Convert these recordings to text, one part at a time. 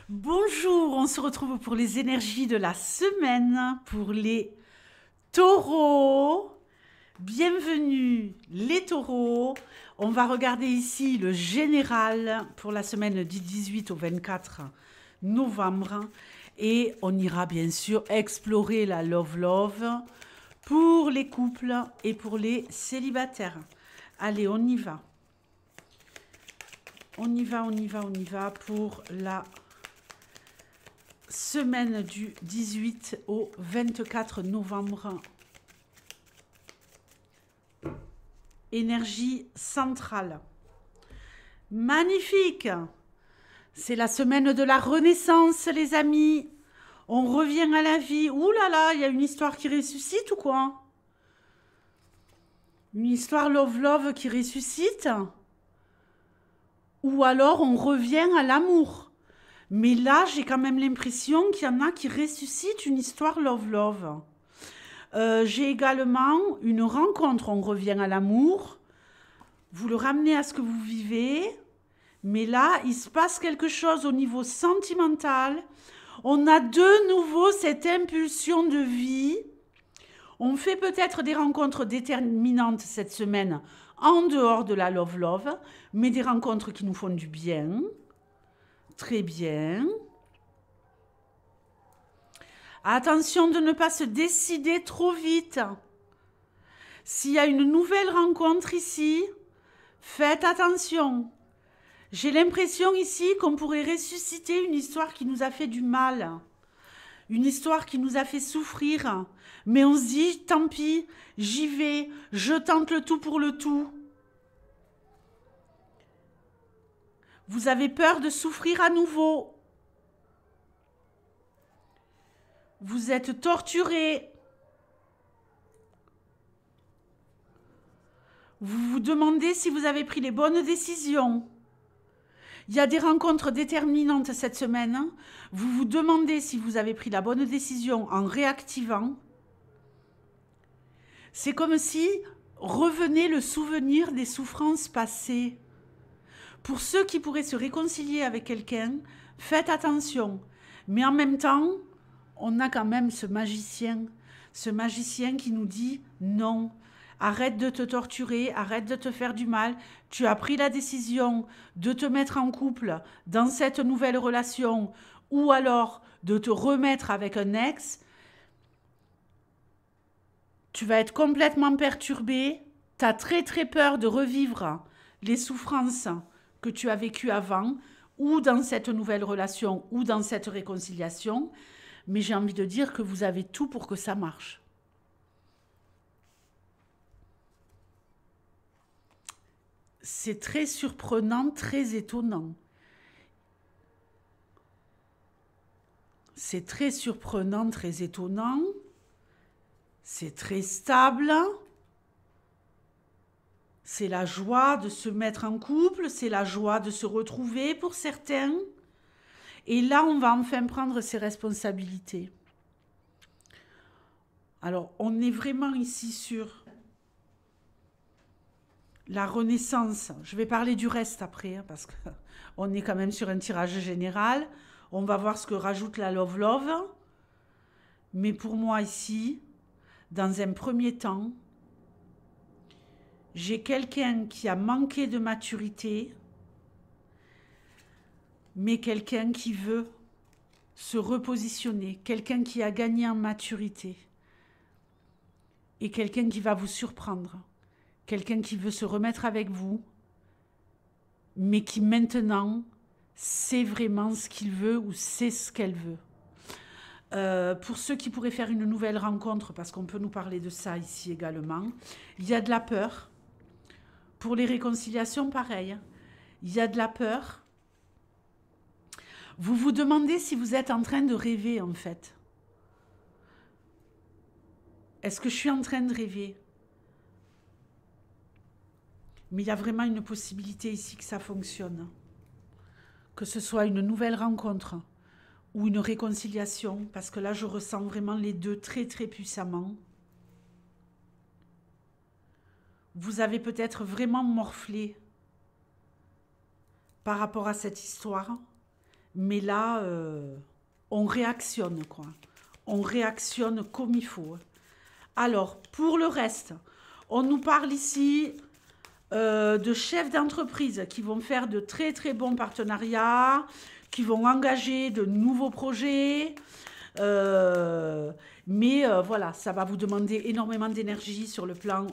Bonjour, on se retrouve pour les énergies de la semaine, pour les taureaux. Bienvenue les taureaux. On va regarder ici le général pour la semaine du 18 au 24 novembre. Et on ira bien sûr explorer la love pour les couples et pour les célibataires. Allez, on y va. On y va pour la semaine du 18 au 24 novembre. Énergie centrale. Magnifique! C'est la semaine de la renaissance, les amis. On revient à la vie. Ouh là là, il y a une histoire qui ressuscite ou quoi? Une histoire love qui ressuscite? Ou alors on revient à l'amour? Mais là, j'ai quand même l'impression qu'il y en a qui ressuscitent une histoire love. J'ai également une rencontre, on revient à l'amour. Vous le ramenez à ce que vous vivez. Mais là, il se passe quelque chose au niveau sentimental. On a de nouveau cette impulsion de vie. On fait peut-être des rencontres déterminantes cette semaine en dehors de la love, mais des rencontres qui nous font du bien. Très bien. Attention de ne pas se décider trop vite. S'il y a une nouvelle rencontre ici, faites attention. J'ai l'impression ici qu'on pourrait ressusciter une histoire qui nous a fait du mal. Une histoire qui nous a fait souffrir. Mais on se dit, tant pis, j'y vais, je tente le tout pour le tout. Vous avez peur de souffrir à nouveau. Vous êtes torturé. Vous vous demandez si vous avez pris les bonnes décisions. Il y a des rencontres déterminantes cette semaine. Vous vous demandez si vous avez pris la bonne décision en réactivant. C'est comme si revenait le souvenir des souffrances passées. Pour ceux qui pourraient se réconcilier avec quelqu'un, faites attention. Mais en même temps, on a quand même ce magicien qui nous dit non. Arrête de te torturer, arrête de te faire du mal. Tu as pris la décision de te mettre en couple dans cette nouvelle relation ou alors de te remettre avec un ex. Tu vas être complètement perturbé. Tu as très très peur de revivre les souffrances que tu as vécues avant ou dans cette nouvelle relation ou dans cette réconciliation. Mais j'ai envie de dire que vous avez tout pour que ça marche. C'est très surprenant, très étonnant. C'est très surprenant, très étonnant. C'est très stable. C'est la joie de se mettre en couple, c'est la joie de se retrouver pour certains. Et là, on va enfin prendre ses responsabilités. Alors, on est vraiment ici sur la renaissance. Je vais parler du reste après, parce qu'on est quand même sur un tirage général. On va voir ce que rajoute la love. Mais pour moi ici, dans un premier temps, j'ai quelqu'un qui a manqué de maturité, mais quelqu'un qui veut se repositionner, quelqu'un qui a gagné en maturité, et quelqu'un qui va vous surprendre, quelqu'un qui veut se remettre avec vous, mais qui maintenant sait vraiment ce qu'il veut ou sait ce qu'elle veut. Pour ceux qui pourraient faire une nouvelle rencontre, parce qu'on peut nous parler de ça ici également, il y a de la peur. Pour les réconciliations, pareil. Il y a de la peur. Vous vous demandez si vous êtes en train de rêver, en fait. Est-ce que je suis en train de rêver? Mais il y a vraiment une possibilité ici que ça fonctionne. Que ce soit une nouvelle rencontre ou une réconciliation, parce que là, je ressens vraiment les deux très, très puissamment. Vous avez peut-être vraiment morflé par rapport à cette histoire, Mais là, on réactionne, quoi. On réactionne comme il faut. Alors, pour le reste, on nous parle ici de chefs d'entreprise qui vont faire de très très bons partenariats, qui vont engager de nouveaux projets. Voilà, ça va vous demander énormément d'énergie sur le plan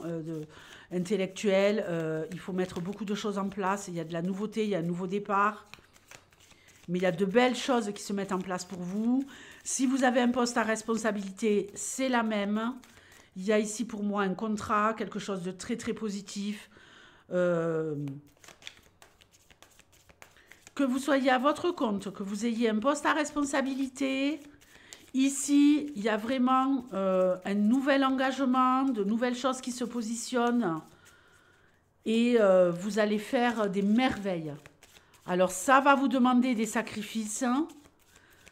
intellectuel. Il faut mettre beaucoup de choses en place. Il y a de la nouveauté, il y a un nouveau départ. Mais il y a de belles choses qui se mettent en place pour vous. Si vous avez un poste à responsabilité, c'est la même. Il y a ici pour moi un contrat, quelque chose de très très positif. Que vous soyez à votre compte, que vous ayez un poste à responsabilité. Ici, il y a vraiment un nouvel engagement, de nouvelles choses qui se positionnent. Et vous allez faire des merveilles. Alors, ça va vous demander des sacrifices.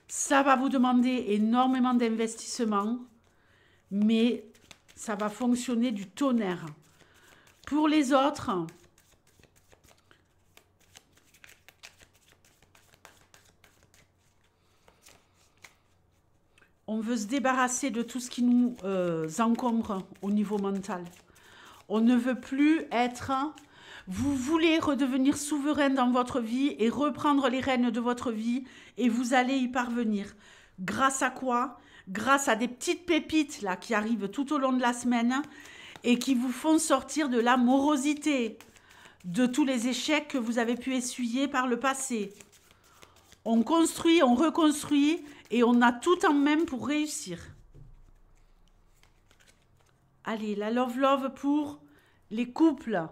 Ça va vous demander énormément d'investissement. Mais ça va fonctionner du tonnerre. Pour les autres, on veut se débarrasser de tout ce qui nous encombre au niveau mental. On ne veut plus être... Vous voulez redevenir souverain dans votre vie et reprendre les rênes de votre vie et vous allez y parvenir. Grâce à quoi? Grâce à des petites pépites là qui arrivent tout au long de la semaine et qui vous font sortir de la morosité, de tous les échecs que vous avez pu essuyer par le passé. On construit, on reconstruit et on a tout en main pour réussir. Allez, la love pour les couples.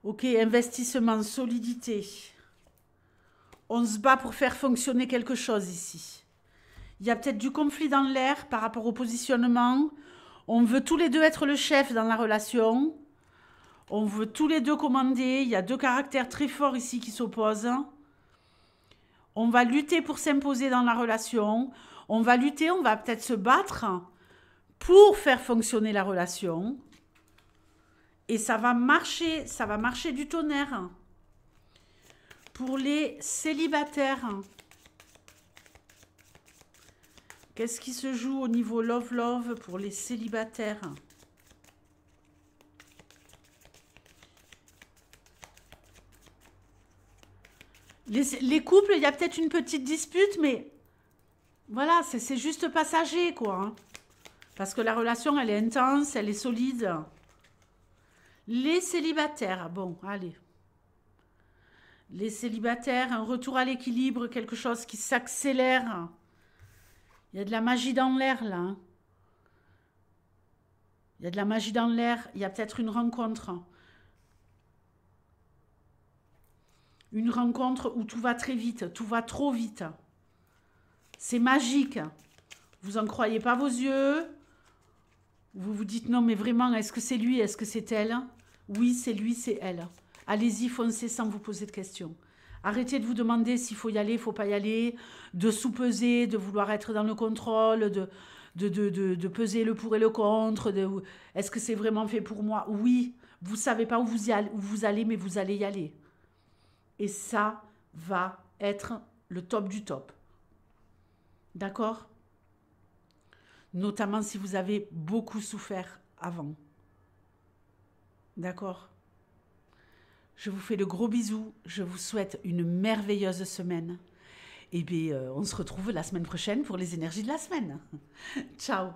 Ok, investissement, solidité. On se bat pour faire fonctionner quelque chose ici. Il y a peut-être du conflit dans l'air par rapport au positionnement. On veut tous les deux être le chef dans la relation. On veut tous les deux commander. Il y a deux caractères très forts ici qui s'opposent. On va lutter pour s'imposer dans la relation. On va lutter, on va peut-être se battre pour faire fonctionner la relation. Et ça va marcher du tonnerre. Pour les célibataires, qu'est-ce qui se joue au niveau love pour les célibataires? Les couples, il y a peut-être une petite dispute, mais voilà, c'est juste passager, quoi. Hein. Parce que la relation, elle est intense, elle est solide. Les célibataires, bon, allez. Les célibataires, un retour à l'équilibre, quelque chose qui s'accélère. Il y a de la magie dans l'air, là. Hein. Il y a de la magie dans l'air. Il y a peut-être une rencontre. Une rencontre où tout va très vite, tout va trop vite. C'est magique. Vous n'en croyez pas vos yeux. Vous vous dites non, mais vraiment, est-ce que c'est lui, est-ce que c'est elle? Oui, c'est lui, c'est elle. Allez-y, foncez sans vous poser de questions. Arrêtez de vous demander s'il faut y aller, il ne faut pas y aller, de sous-peser, de vouloir être dans le contrôle, de peser le pour et le contre. Est-ce que c'est vraiment fait pour moi? Oui, vous ne savez pas où vous allez, mais vous allez y aller. Et ça va être le top du top. D'accord? Notamment si vous avez beaucoup souffert avant. D'accord? Je vous fais de gros bisous. Je vous souhaite une merveilleuse semaine. Et bien, on se retrouve la semaine prochaine pour les énergies de la semaine. Ciao!